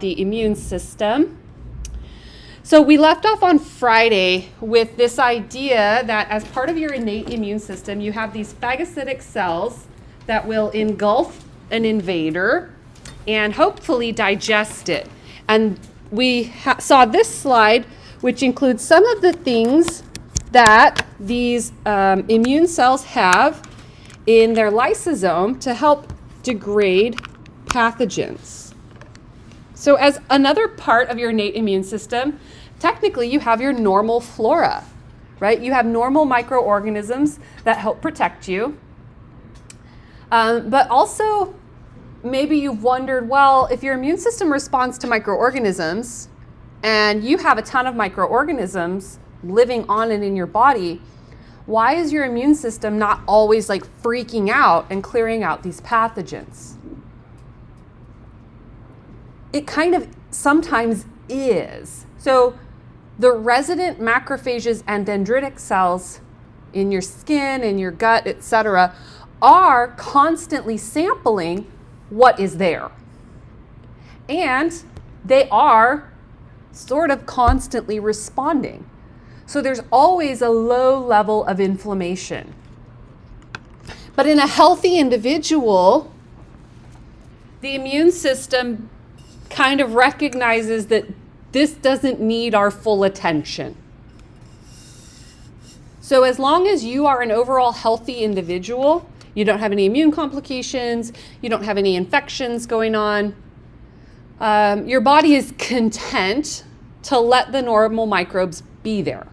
the immune system. So we left off on Friday with this idea that as part of your innate immune system, you have these phagocytic cells that will engulf an invader and hopefully digest it. And we saw this slide, which includes some of the things that these immune cells have in their lysosome to help degrade pathogens. So as another part of your innate immune system, technically you have your normal flora, right? You have normal microorganisms that help protect you. But also, maybe you've wondered, well, if your immune system responds to microorganisms and you have a ton of microorganisms living on and in your body, why is your immune system not always like freaking out and clearing out these pathogens? It kind of sometimes is. So the resident macrophages and dendritic cells in your skin, in your gut, etc., are constantly sampling what is there. And they are sort of constantly responding. So there's always a low level of inflammation. But in a healthy individual, the immune system kind of recognizes that this doesn't need our full attention. So as long as you are an overall healthy individual, you don't have any immune complications, you don't have any infections going on, your body is content to let the normal microbes be there.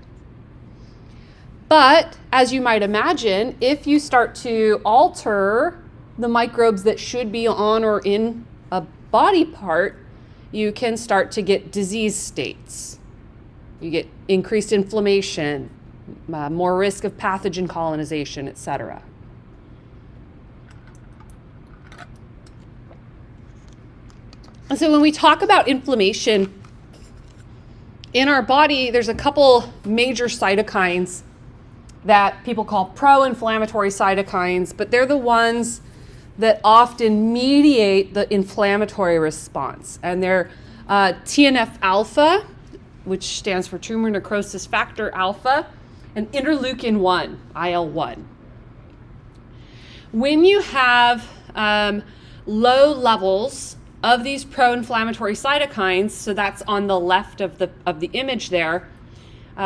But as you might imagine, if you start to alter the microbes that should be on or in a body part, you can start to get disease states. You get increased inflammation, more risk of pathogen colonization, etc. And so when we talk about inflammation in our body, there's a couple major cytokines that people call pro-inflammatory cytokines, but they're the ones that often mediate the inflammatory response. And they're TNF-alpha, which stands for tumor necrosis factor alpha, and interleukin-1, IL-1. When you have low levels of these pro-inflammatory cytokines, so that's on the left of the image there,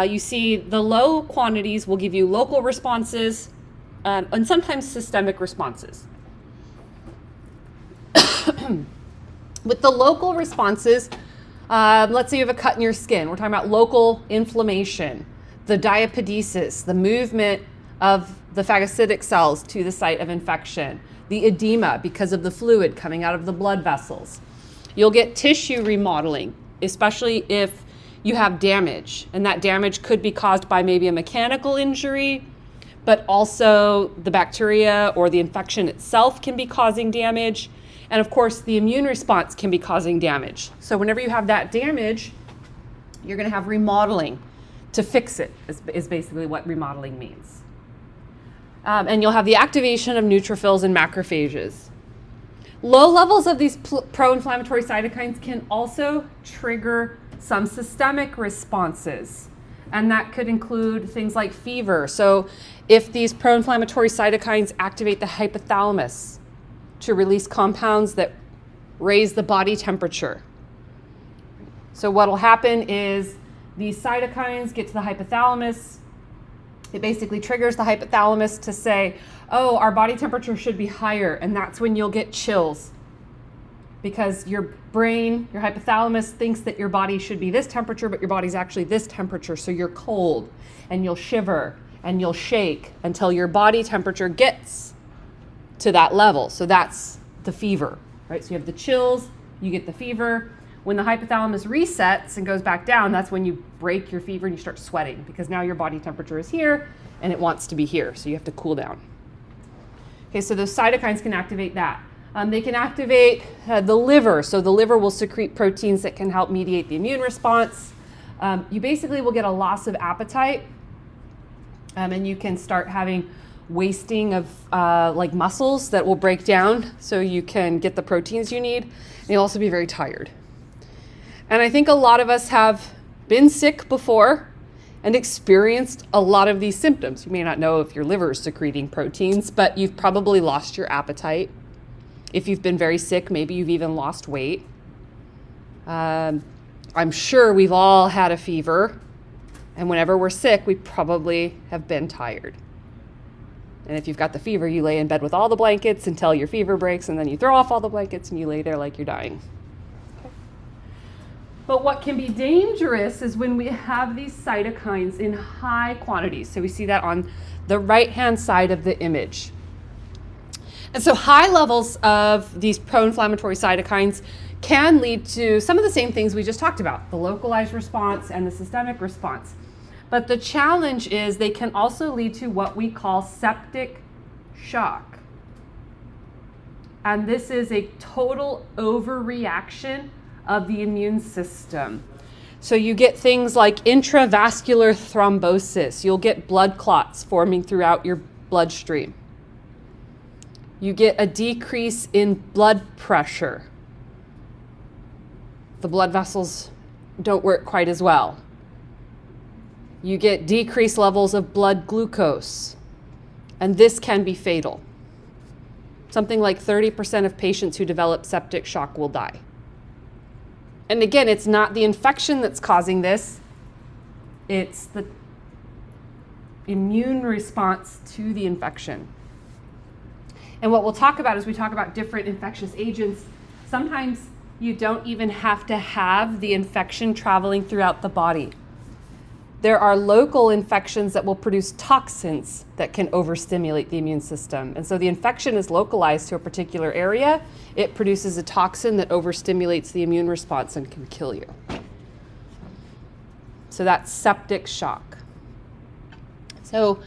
you see the low quantities will give you local responses and sometimes systemic responses. With the local responses, let's say you have a cut in your skin. We're talking about local inflammation, the diapedesis, the movement of the phagocytic cells to the site of infection, the edema because of the fluid coming out of the blood vessels. You'll get tissue remodeling, especially if you have damage, and that damage could be caused by maybe a mechanical injury, but also the bacteria or the infection itself can be causing damage. And of course, the immune response can be causing damage. So whenever you have that damage, you're going to have remodeling to fix it, is basically what remodeling means. And you'll have the activation of neutrophils and macrophages. Low levels of these pro-inflammatory cytokines can also trigger some systemic responses. And that could include things like fever. So if these pro-inflammatory cytokines activate the hypothalamus to release compounds that raise the body temperature. So what will happen is these cytokines get to the hypothalamus. It basically triggers the hypothalamus to say, oh, our body temperature should be higher, and that's when you'll get chills. Because your brain, your hypothalamus thinks that your body should be this temperature, but your body's actually this temperature, so you're cold, and you'll shiver, and you'll shake until your body temperature gets to that level. So that's the fever, right? So you have the chills, you get the fever. When the hypothalamus resets and goes back down, that's when you break your fever and you start sweating, because now your body temperature is here and it wants to be here, so you have to cool down. Okay, so those cytokines can activate that. They can activate the liver, so the liver will secrete proteins that can help mediate the immune response. You basically will get a loss of appetite, and you can start having wasting of like muscles that will break down so you can get the proteins you need. And you'll also be very tired. And I think a lot of us have been sick before and experienced a lot of these symptoms. You may not know if your liver is secreting proteins, but you've probably lost your appetite. If you've been very sick, maybe you've even lost weight. I'm sure we've all had a fever, and whenever we're sick, we probably have been tired. And if you've got the fever, you lay in bed with all the blankets until your fever breaks, and then you throw off all the blankets and you lay there like you're dying. But what can be dangerous is when we have these cytokines in high quantities. So we see that on the right-hand side of the image. And so high levels of these pro-inflammatory cytokines can lead to some of the same things we just talked about, the localized response and the systemic response. But the challenge is they can also lead to what we call septic shock. And this is a total overreaction of the immune system. So you get things like intravascular thrombosis. You'll get blood clots forming throughout your bloodstream. You get a decrease in blood pressure. The blood vessels don't work quite as well. You get decreased levels of blood glucose, and this can be fatal. Something like 30% of patients who develop septic shock will die. And again, it's not the infection that's causing this, it's the immune response to the infection. And what we'll talk about as we talk about different infectious agents, sometimes you don't even have to have the infection traveling throughout the body. There are local infections that will produce toxins that can overstimulate the immune system. And so the infection is localized to a particular area. It produces a toxin that overstimulates the immune response and can kill you. So that's septic shock. So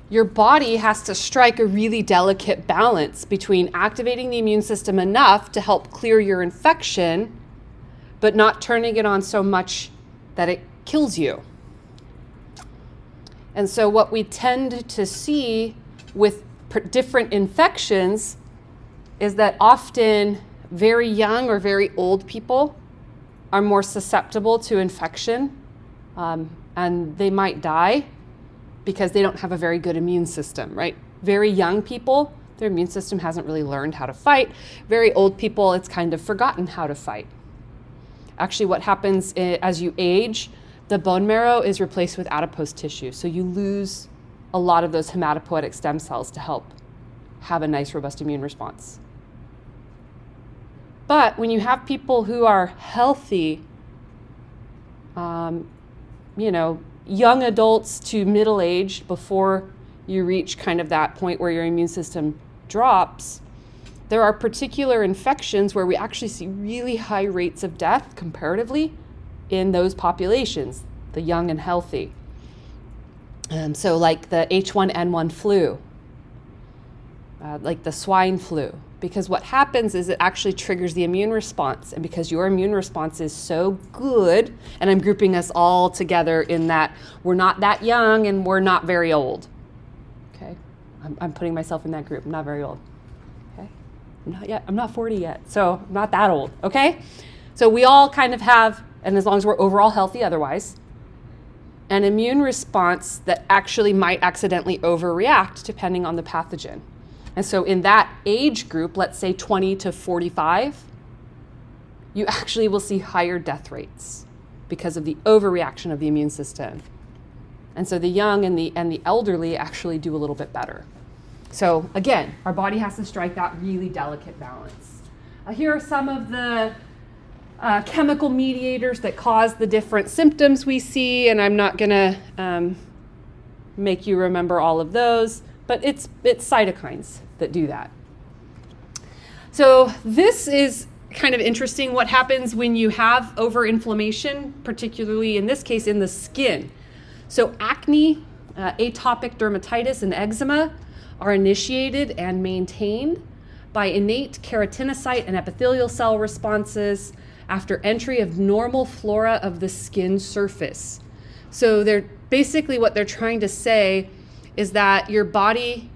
your body has to strike a really delicate balance between activating the immune system enough to help clear your infection, but not turning it on so much that it kills you. And so what we tend to see with different infections is that often very young or very old people are more susceptible to infection, and they might die because they don't have a very good immune system, right? Very young people, their immune system hasn't really learned how to fight. Very old people, it's kind of forgotten how to fight. Actually, what happens as you age, the bone marrow is replaced with adipose tissue. So you lose a lot of those hematopoietic stem cells to help have a nice, robust immune response. But when you have people who are healthy, young adults to middle-aged before you reach kind of that point where your immune system drops, there are particular infections where we actually see really high rates of death comparatively in those populations, the young and healthy. So like the H1N1 flu, like the swine flu, because what happens is it actually triggers the immune response. And because your immune response is so good, and I'm grouping us all together in that we're not that young and we're not very old. Okay, I'm putting myself in that group. I'm not very old. Okay, not yet. I'm not 40 yet, so I'm not that old. Okay, so we all kind of have, and as long as we're overall healthy otherwise, an immune response that actually might accidentally overreact depending on the pathogen. And so in that age group, let's say 20 to 45, you actually will see higher death rates because of the overreaction of the immune system. And so the young and the elderly actually do a little bit better. So again, our body has to strike that really delicate balance. Here are some of the chemical mediators that cause the different symptoms we see, and I'm not gonna make you remember all of those, but it's cytokines that do that. So this is kind of interesting what happens when you have overinflammation, particularly in this case in the skin. So acne, atopic dermatitis, and eczema are initiated and maintained by innate keratinocyte and epithelial cell responses after entry of normal flora of the skin surface. So they're basically what they're trying to say is that your body,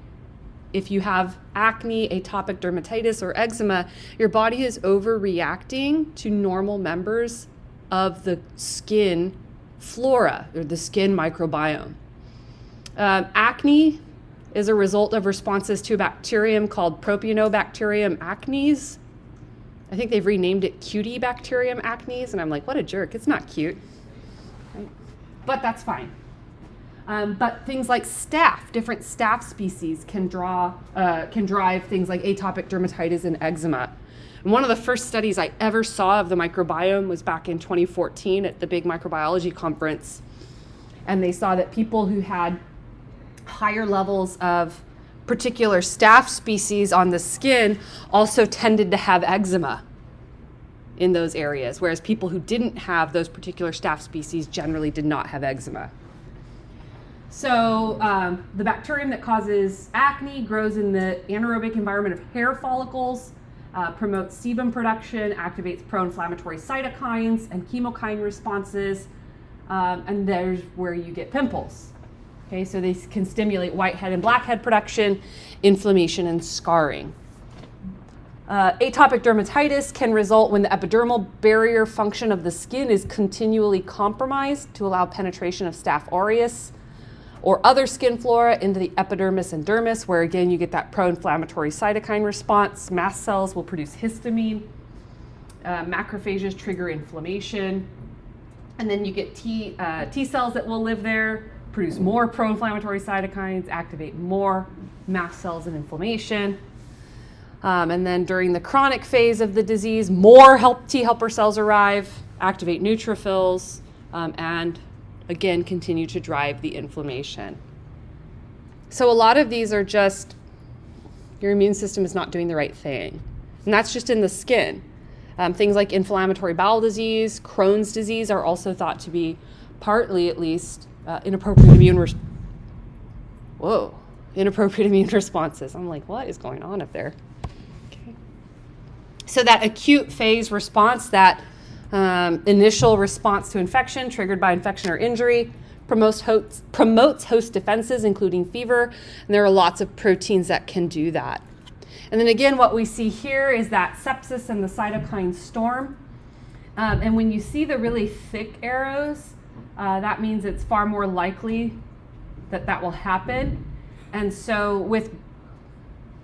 if you have acne, atopic dermatitis, or eczema, your body is overreacting to normal members of the skin flora, or the skin microbiome. Acne is a result of responses to a bacterium called Propionobacterium acnes. I think they've renamed it Cutibacterium acnes, and I'm like, what a jerk, it's not cute. Right? But that's fine. But things like staph, different staph species can drive things like atopic dermatitis and eczema. And one of the first studies I ever saw of the microbiome was back in 2014 at the big microbiology conference. And they saw that people who had higher levels of particular staph species on the skin also tended to have eczema in those areas, whereas people who didn't have those particular staph species generally did not have eczema. So the bacterium that causes acne grows in the anaerobic environment of hair follicles, promotes sebum production, activates pro-inflammatory cytokines and chemokine responses, and there's where you get pimples. Okay, so they can stimulate whitehead and blackhead production, inflammation, and scarring. Atopic dermatitis can result when the epidermal barrier function of the skin is continually compromised to allow penetration of Staph aureus or other skin flora into the epidermis and dermis, where again you get that pro-inflammatory cytokine response. Mast cells will produce histamine. Macrophages trigger inflammation. And then you get T cells that will live there, produce more pro-inflammatory cytokines, activate more mast cells and inflammation. And then during the chronic phase of the disease, more T helper cells arrive, activate neutrophils, and again continue to drive the inflammation. So a lot of these are just your immune system is not doing the right thing. And that's just in the skin. Things like inflammatory bowel disease, Crohn's disease are also thought to be partly, at least, inappropriate immune responses. I'm like, what is going on up there? Okay. So that acute phase response, that initial response to infection triggered by infection or injury, promotes host defenses, including fever, and there are lots of proteins that can do that. And then again, what we see here is that sepsis and the cytokine storm. And when you see the really thick arrows, that means it's far more likely that that will happen. And so with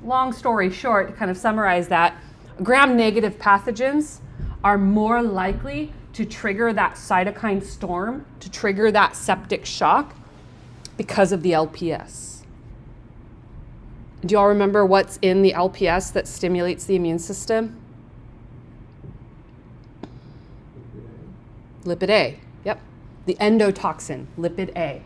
long story short, to kind of summarize that, gram-negative pathogens are more likely to trigger that cytokine storm, to trigger that septic shock because of the LPS. Do you all remember what's in the LPS that stimulates the immune system? Lipid A, yep. The endotoxin, lipid A.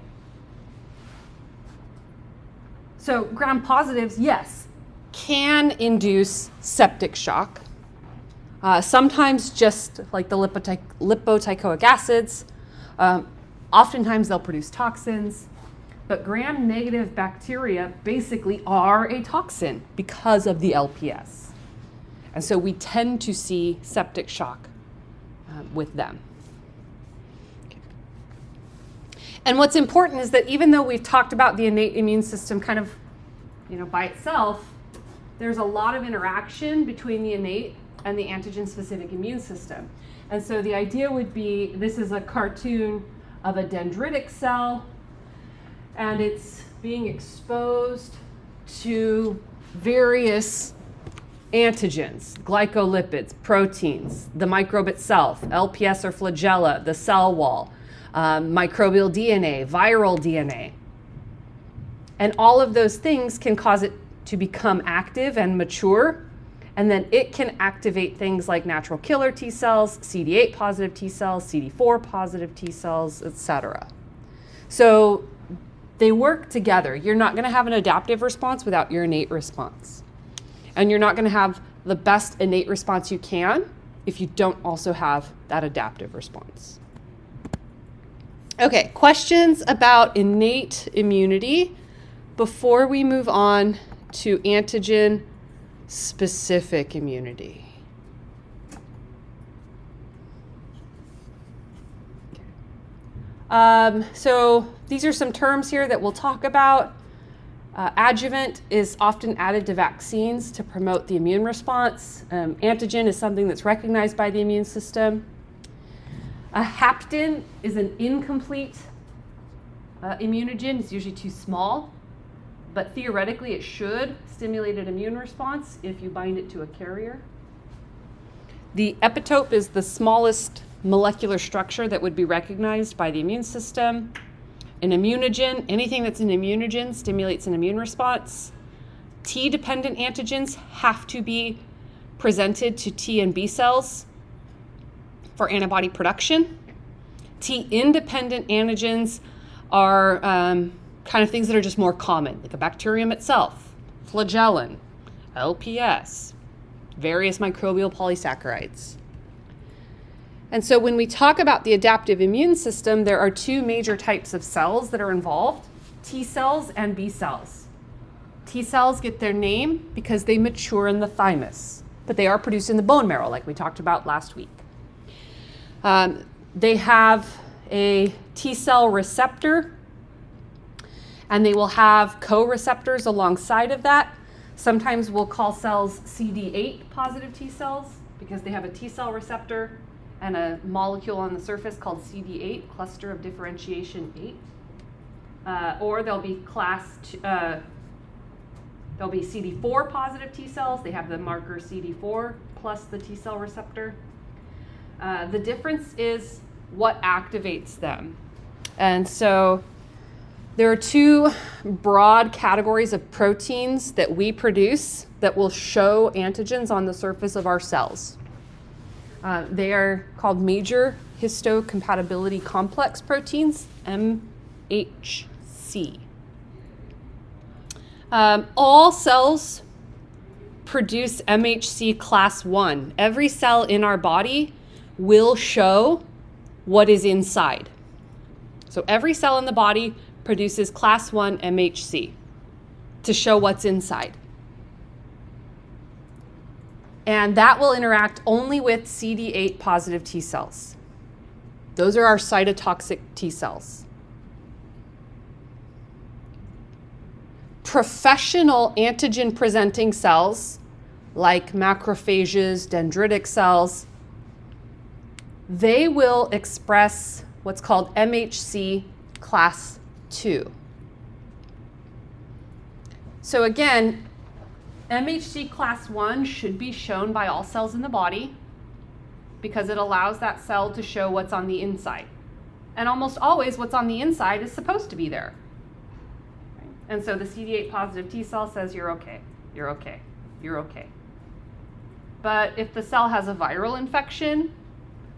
So gram-positives, yes, can induce septic shock. Sometimes just like the lipoteichoic acids, oftentimes they'll produce toxins, but gram-negative bacteria basically are a toxin because of the LPS. And so we tend to see septic shock with them. Okay. And what's important is that even though we've talked about the innate immune system kind of, by itself, there's a lot of interaction between the innate and the antigen-specific immune system. And so the idea would be, this is a cartoon of a dendritic cell, and it's being exposed to various antigens, glycolipids, proteins, the microbe itself, LPS or flagella, the cell wall, microbial DNA, viral DNA. And all of those things can cause it to become active and mature, and then it can activate things like natural killer T cells, CD8 positive T cells, CD4 positive T cells, etc. So they work together. You're not going to have an adaptive response without your innate response. And you're not going to have the best innate response you can if you don't also have that adaptive response. Okay, questions about innate immunity before we move on to antigen-specific immunity. So these are some terms here that we'll talk about. Adjuvant is often added to vaccines to promote the immune response. Antigen is something that's recognized by the immune system. A hapten is an incomplete immunogen. It's usually too small, but theoretically it should stimulate an immune response if you bind it to a carrier. The epitope is the smallest molecular structure that would be recognized by the immune system. An immunogen, anything that's an immunogen stimulates an immune response. T-dependent antigens have to be presented to T and B cells for antibody production. T-independent antigens are kind of things that are just more common, like a bacterium itself, flagellin, LPS, various microbial polysaccharides. And so when we talk about the adaptive immune system, there are two major types of cells that are involved, T cells and B cells. T cells get their name because they mature in the thymus, but they are produced in the bone marrow, like we talked about last week. They have a T cell receptor, and they will have co-receptors alongside of that. Sometimes we'll call cells CD8 positive T cells because they have a T cell receptor and a molecule on the surface called CD8, cluster of differentiation 8. Or they'll be they'll be CD4 positive T cells. They have the marker CD4 plus the T cell receptor. The difference is what activates them. And so there are two broad categories of proteins that we produce that will show antigens on the surface of our cells. They are called major histocompatibility complex proteins, MHC. All cells produce MHC class 1. Every cell in our body will show what is inside. So every cell in the body produces class 1 MHC to show what's inside. And that will interact only with CD8 positive T cells. Those are our cytotoxic T cells. Professional antigen presenting cells, like macrophages, dendritic cells, they will express what's called MHC class 2. So again, MHC class 1 should be shown by all cells in the body because it allows that cell to show what's on the inside. And almost always what's on the inside is supposed to be there. Right? And so the CD8 positive T cell says you're okay, you're okay, you're okay. But if the cell has a viral infection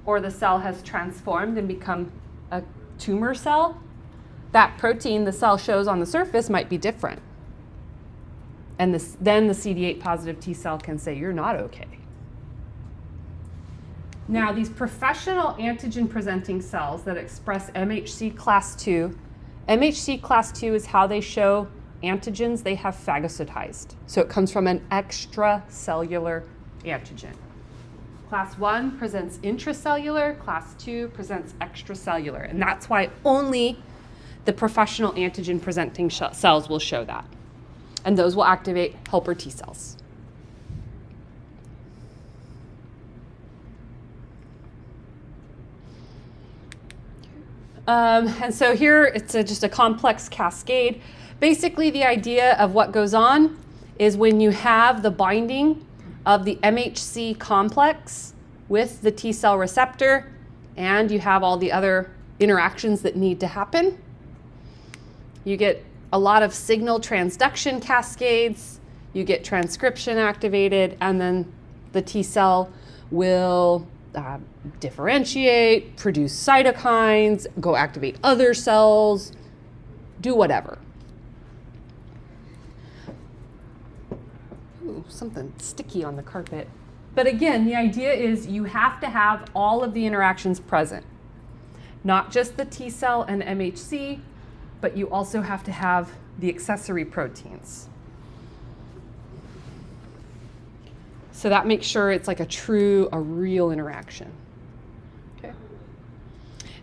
or the cell has transformed and become a tumor cell, that protein the cell shows on the surface might be different. And then the CD8 positive T cell can say, you're not okay. Now, these professional antigen presenting cells that express MHC class 2, MHC class 2 is how they show antigens they have phagocytized. So it comes from an extracellular antigen. Class 1 presents intracellular, class 2 presents extracellular. And that's why only the professional antigen presenting cells will show that. And those will activate helper T cells. And so here it's just a complex cascade. Basically, the idea of what goes on is when you have the binding of the MHC complex with the T cell receptor, and you have all the other interactions that need to happen, you get a lot of signal transduction cascades, you get transcription activated, and then the T cell will differentiate, produce cytokines, go activate other cells, do whatever. Ooh, something sticky on the carpet. But again, the idea is you have to have all of the interactions present. Not just the T cell and MHC, but you also have to have the accessory proteins. So that makes sure it's like a real interaction. Okay.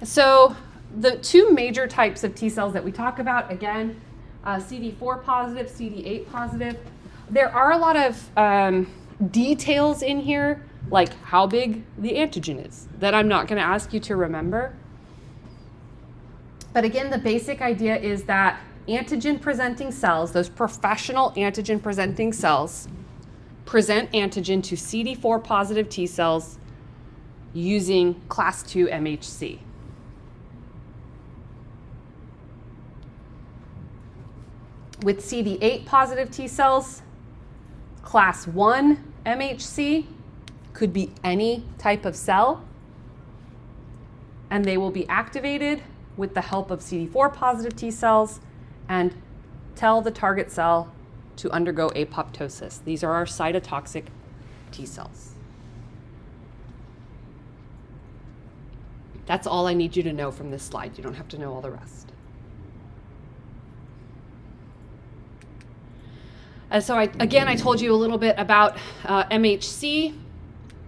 So the two major types of T cells that we talk about, again, CD4 positive, CD8 positive. There are a lot of details in here like how big the antigen is, that I'm not going to ask you to remember. But again, the basic idea is that antigen-presenting cells, those professional antigen-presenting cells, present antigen to CD4 positive T cells using class 2 MHC. With CD8 positive T cells, class 1 MHC could be any type of cell, and they will be activated with the help of CD4 positive T cells and tell the target cell to undergo apoptosis. These are our cytotoxic T cells. That's all I need you to know from this slide. You don't have to know all the rest. And so I told you a little bit about MHC.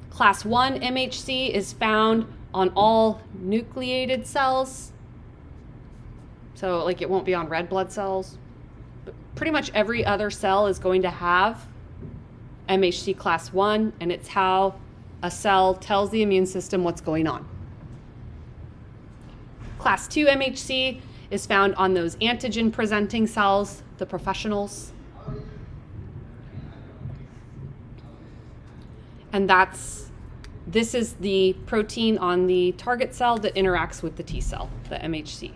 Class 1 MHC is found on all nucleated cells. So like it won't be on red blood cells. But pretty much every other cell is going to have MHC class 1, and it's how a cell tells the immune system what's going on. Class 2 MHC is found on those antigen-presenting cells, the professionals. And this is the protein on the target cell that interacts with the T cell, the MHC.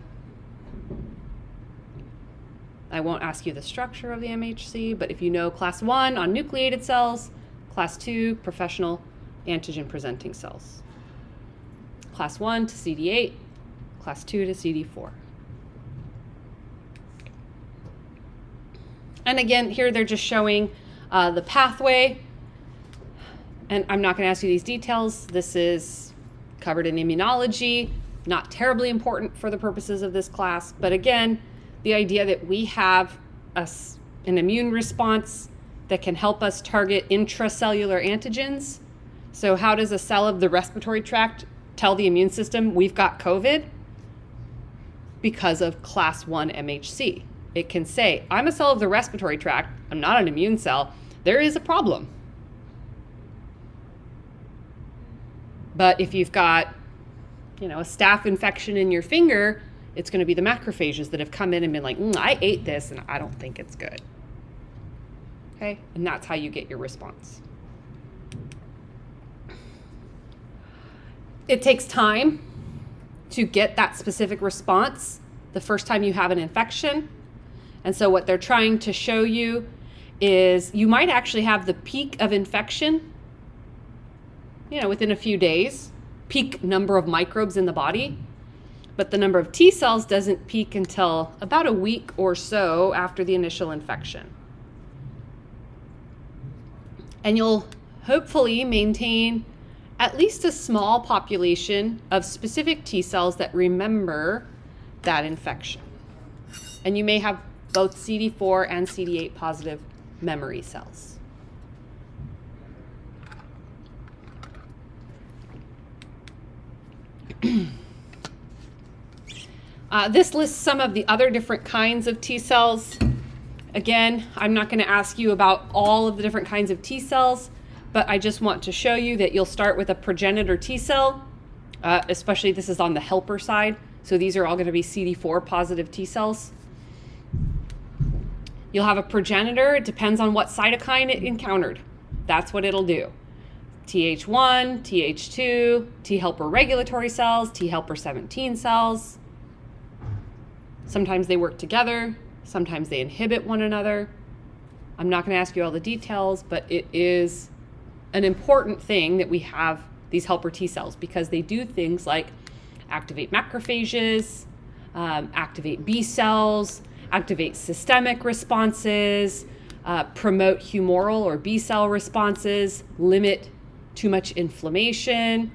I won't ask you the structure of the MHC, but if you know class 1 on nucleated cells, class 2 professional antigen-presenting cells. Class 1 to CD8, class 2 to CD4. And again, here they're just showing the pathway. And I'm not going to ask you these details. This is covered in immunology, not terribly important for the purposes of this class. But again, the idea that we have an immune response that can help us target intracellular antigens. So how does a cell of the respiratory tract tell the immune system we've got COVID? Because of class 1 MHC. It can say, I'm a cell of the respiratory tract. I'm not an immune cell. There is a problem. But if you've got, a staph infection in your finger, it's going to be the macrophages that have come in and been like, I ate this and I don't think it's good. Okay? And that's how you get your response. It takes time to get that specific response the first time you have an infection. And so what they're trying to show you is you might actually have the peak of infection within a few days, peak number of microbes in the body, but the number of T cells doesn't peak until about a week or so after the initial infection. And you'll hopefully maintain at least a small population of specific T cells that remember that infection. And you may have both CD4 and CD8 positive memory cells. This lists some of the other different kinds of T cells. Again, I'm not going to ask you about all of the different kinds of T cells, but I just want to show you that you'll start with a progenitor T cell, especially this is on the helper side. So these are all going to be CD4 positive T cells. You'll have a progenitor. It depends on what cytokine it encountered. That's what it'll do. Th1, Th2, T helper regulatory cells, T helper 17 cells. Sometimes they work together. Sometimes they inhibit one another. I'm not going to ask you all the details, but it is an important thing that we have these helper T cells because they do things like activate macrophages, activate B cells, activate systemic responses, promote humoral or B cell responses, limit too much inflammation,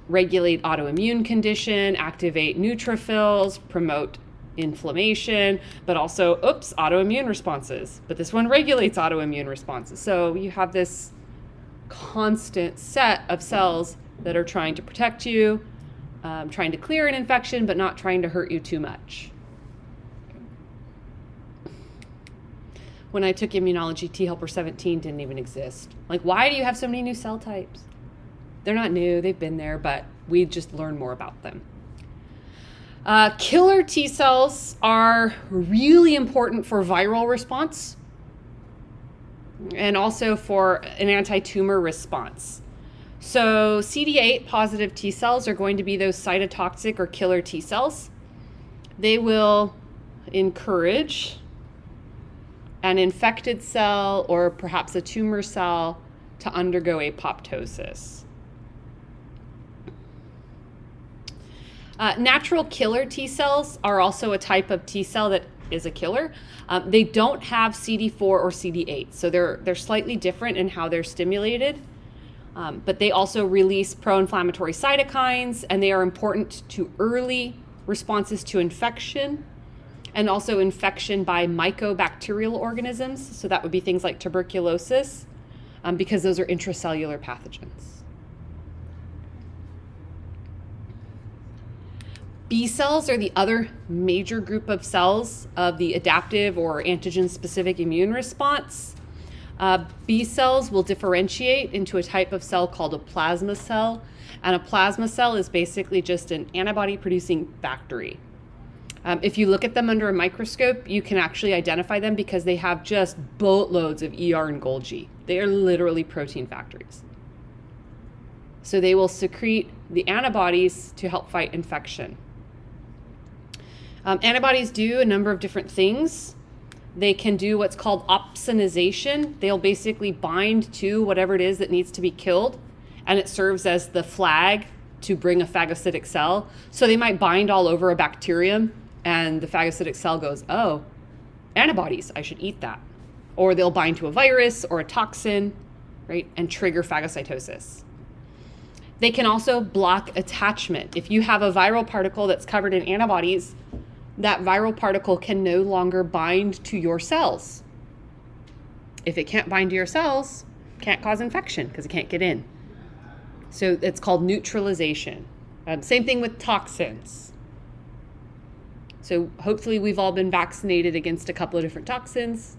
regulate autoimmune condition, activate neutrophils, promote inflammation, but also, autoimmune responses. But this one regulates autoimmune responses. So you have this constant set of cells that are trying to protect you, trying to clear an infection, but not trying to hurt you too much. When I took immunology, T helper 17 didn't even exist. Like, why do you have so many new cell types? They're not new, they've been there, but we just learn more about them. Killer T cells are really important for viral response and also for an anti-tumor response. So CD8 positive T cells are going to be those cytotoxic or killer T cells. They will encourage an infected cell or perhaps a tumor cell to undergo apoptosis. Natural killer T cells are also a type of T cell that is a killer. They don't have CD4 or CD8, so they're slightly different in how they're stimulated. But they also release pro-inflammatory cytokines, and they are important to early responses to infection and also infection by mycobacterial organisms. So that would be things like tuberculosis, because those are intracellular pathogens. B cells are the other major group of cells of the adaptive or antigen-specific immune response. B cells will differentiate into a type of cell called a plasma cell, and a plasma cell is basically just an antibody-producing factory. If you look at them under a microscope, you can actually identify them because they have just boatloads of ER and Golgi. They are literally protein factories. So they will secrete the antibodies to help fight infection. Antibodies do a number of different things. They can do what's called opsonization. They'll basically bind to whatever it is that needs to be killed, and it serves as the flag to bring a phagocytic cell. So they might bind all over a bacterium, and the phagocytic cell goes, oh, antibodies, I should eat that. Or they'll bind to a virus or a toxin, right, and trigger phagocytosis. They can also block attachment. If you have a viral particle that's covered in antibodies, that viral particle can no longer bind to your cells. If it can't bind to your cells, it can't cause infection because it can't get in. So it's called neutralization. Same thing with toxins. So hopefully we've all been vaccinated against a couple of different toxins,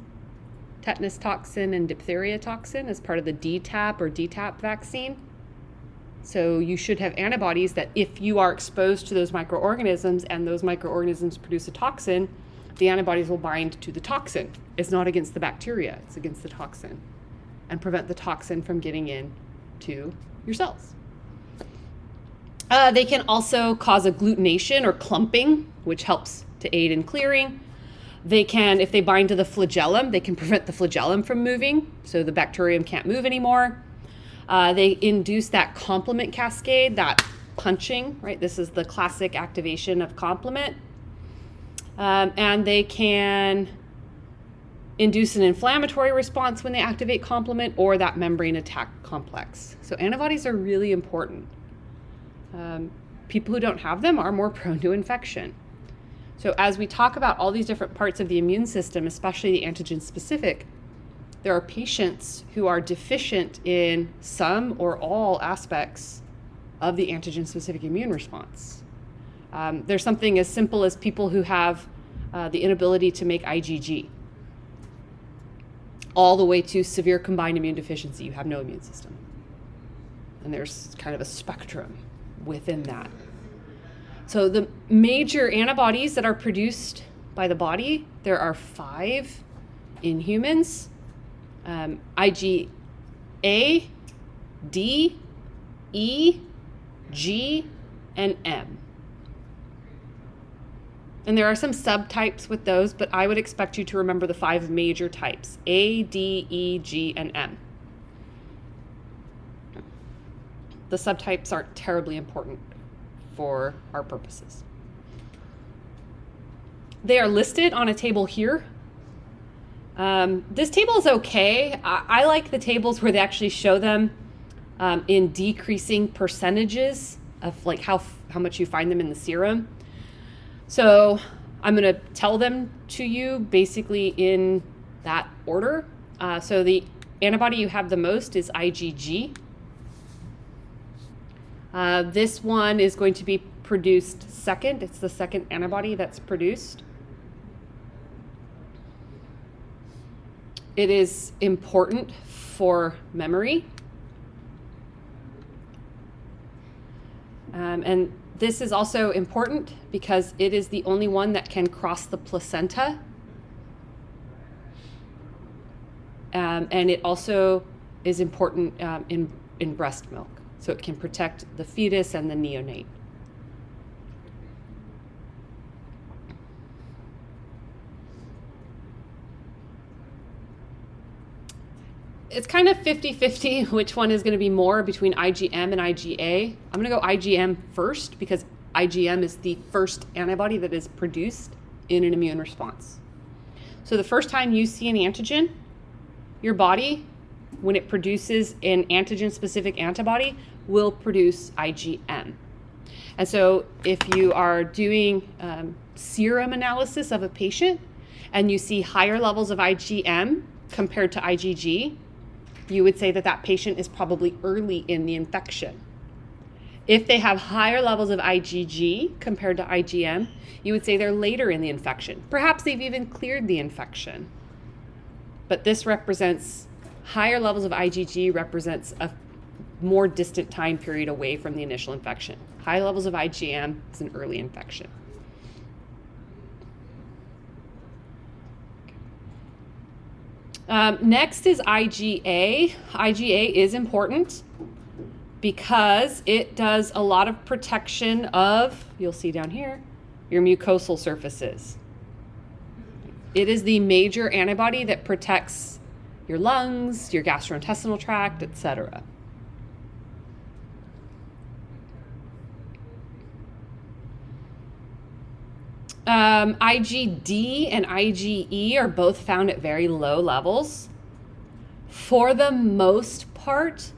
tetanus toxin and diphtheria toxin as part of the DTaP or DTaP vaccine. So you should have antibodies that if you are exposed to those microorganisms and those microorganisms produce a toxin, the antibodies will bind to the toxin. It's not against the bacteria, it's against the toxin, and prevent the toxin from getting in to your cells. They can also cause agglutination or clumping, which helps to aid in clearing. They can, if they bind to the flagellum, they can prevent the flagellum from moving, so the bacterium can't move anymore. They induce that complement cascade, that punching, right? This is the classic activation of complement. And they can induce an inflammatory response when they activate complement or that membrane attack complex. So antibodies are really important. People who don't have them are more prone to infection. So as we talk about all these different parts of the immune system, especially the antigen-specific, there are patients who are deficient in some or all aspects of the antigen-specific immune response. There's something as simple as people who have the inability to make IgG, all the way to severe combined immune deficiency. You have no immune system. And there's kind of a spectrum within that. So the major antibodies that are produced by the body, there are 5 in humans. IgA, D, E, G, and M. And there are some subtypes with those, but I would expect you to remember the 5 major types: A, D, E, G, and M. The subtypes aren't terribly important for our purposes. They are listed on a table here. This table is okay. I like the tables where they actually show them in decreasing percentages of like how much you find them in the serum. So I'm going to tell them to you basically in that order. So the antibody you have the most is IgG. This one is going to be produced second. It's the second antibody that's produced. It is important for memory. And this is also important because it is the only one that can cross the placenta. And it also is important in breast milk. So it can protect the fetus and the neonate. It's kind of 50-50 which one is going to be more between IgM and IgA. I'm going to go IgM first because IgM is the first antibody that is produced in an immune response. So the first time you see an antigen, your body, when it produces an antigen-specific antibody, will produce IgM. And so if you are doing serum analysis of a patient and you see higher levels of IgM compared to IgG, you would say that that patient is probably early in the infection. If they have higher levels of IgG compared to IgM, you would say they're later in the infection. Perhaps they've even cleared the infection. But this represents higher levels of IgG represents a more distant time period away from the initial infection. High levels of IgM is an early infection. Next is IgA. IgA is important because it does a lot of protection of, you'll see down here, your mucosal surfaces. It is the major antibody that protects your lungs, your gastrointestinal tract, etc. IgD and IgE are both found at very low levels. For the most part,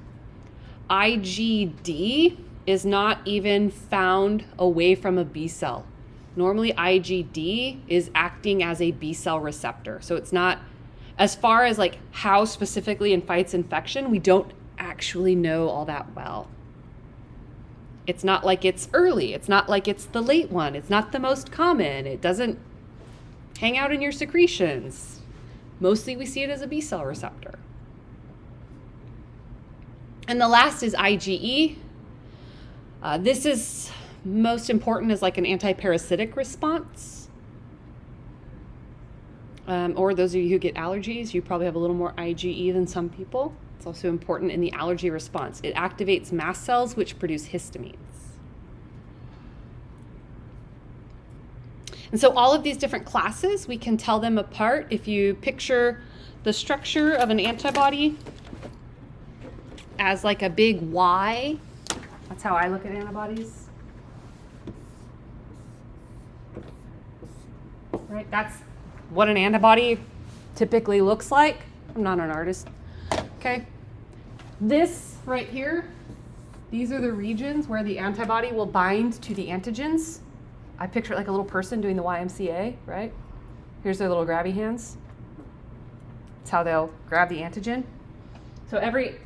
IgD is not even found away from a B cell. Normally, IgD is acting as a B cell receptor. So it's not, as far as like how specifically it fights infection, we don't actually know all that well. It's not like it's early. It's not like it's the late one. It's not the most common. It doesn't hang out in your secretions. Mostly we see it as a B cell receptor. And the last is IgE. This is most important as like an anti-parasitic response. Or those of you who get allergies, you probably have a little more IgE than some people. It's also important in the allergy response. It activates mast cells which produce histamines. And so all of these different classes, we can tell them apart. If you picture the structure of an antibody as like a big Y, that's how I look at antibodies. Right? That's what an antibody typically looks like. I'm not an artist. Okay, this right here, these are the regions where the antibody will bind to the antigens. I picture it like a little person doing the YMCA, right? Here's their little grabby hands. That's how they'll grab the antigen. So every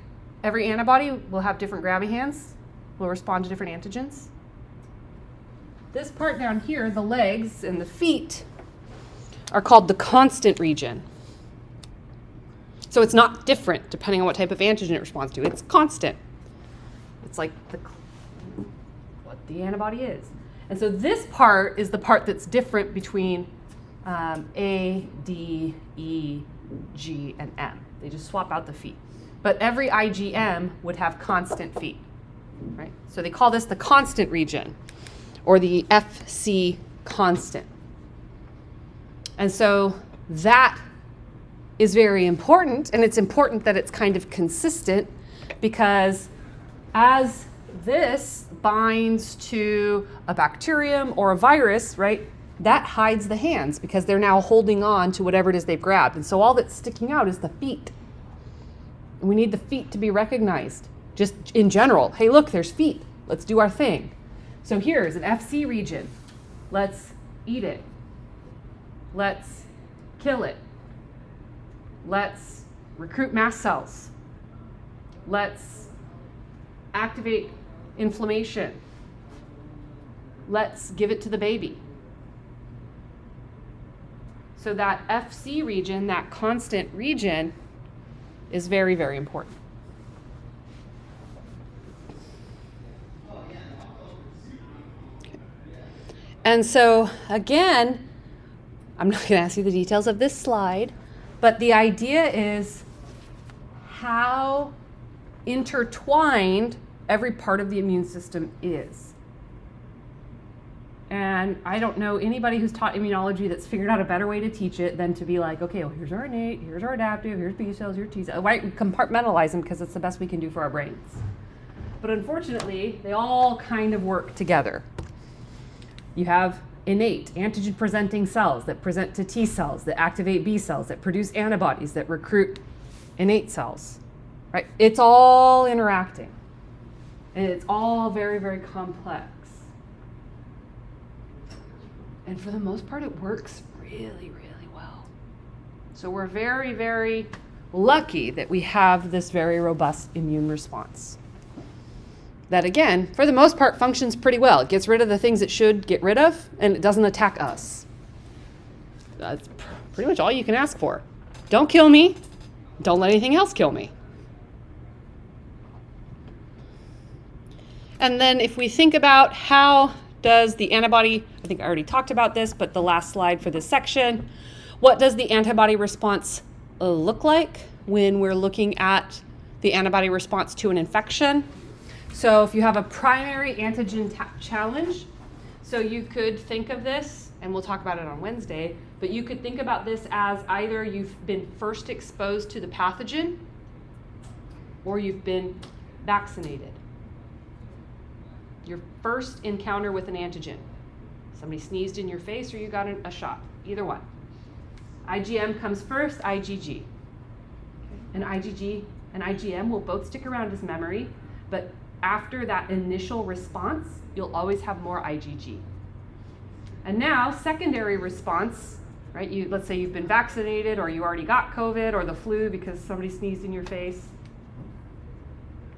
antibody will have different grabby hands, will respond to different antigens. This part down here, the legs and the feet, are called the constant region. So it's not different depending on what type of antigen it responds to. It's constant. It's like what the antibody is. And so this part is the part that's different between A, D, E, G, and M. They just swap out the feet. But every IgM would have constant feet, right? So they call this the constant region, or the FC constant. And so that is very important, and it's important that it's kind of consistent, because as this binds to a bacterium or a virus, right, that hides the hands because they're now holding on to whatever it is they've grabbed. And so all that's sticking out is the feet. And we need the feet to be recognized. Just in general, hey, look, there's feet. Let's do our thing. So here's an FC region. Let's eat it. Let's kill it. Let's recruit mast cells. Let's activate inflammation. Let's give it to the baby. So that FC region, that constant region, is very, very important. And so, again, I'm not going to ask you the details of this slide, but the idea is how intertwined every part of the immune system is. And I don't know anybody who's taught immunology that's figured out a better way to teach it than to be like, okay, well, here's our innate, here's our adaptive, here's B cells, here's T cells. Right? We compartmentalize them because it's the best we can do for our brains. But unfortunately, they all kind of work together. You have innate, antigen-presenting cells that present to T cells, that activate B cells, that produce antibodies, that recruit innate cells. Right? It's all interacting. And it's all very, very complex. And for the most part, it works really, really well. So we're very, very lucky that we have this very robust immune response. That, again, for the most part, functions pretty well. It gets rid of the things it should get rid of, and it doesn't attack us. That's pretty much all you can ask for. Don't kill me. Don't let anything else kill me. And then if we think about how does the antibody, I think I already talked about this, but the last slide for this section, what does the antibody response look like when we're looking at the antibody response to an infection? So if you have a primary antigen challenge, so you could think of this, and we'll talk about it on Wednesday, but you could think about this as either you've been first exposed to the pathogen or you've been vaccinated. Your first encounter with an antigen. Somebody sneezed in your face or you got a shot, either one. IgM comes first, IgG. And IgG and IgM will both stick around as memory, but after that initial response, you'll always have more IgG. And now, secondary response, right? Let's say you've been vaccinated or you already got COVID or the flu because somebody sneezed in your face.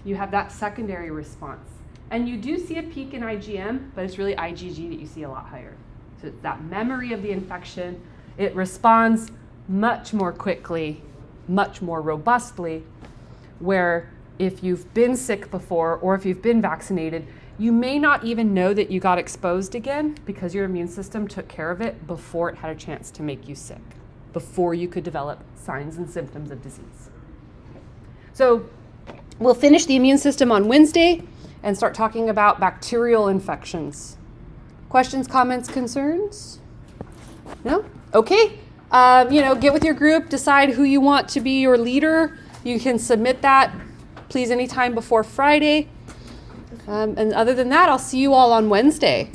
You have that secondary response. And you do see a peak in IgM, but it's really IgG that you see a lot higher. So it's that memory of the infection. It responds much more quickly, much more robustly, where if you've been sick before or if you've been vaccinated, you may not even know that you got exposed again because your immune system took care of it before it had a chance to make you sick, before you could develop signs and symptoms of disease. So we'll finish the immune system on Wednesday and start talking about bacterial infections. Questions, comments, concerns? No? Okay. Get with your group, decide who you want to be your leader. You can submit that, please, anytime before Friday. And other than that, I'll see you all on Wednesday.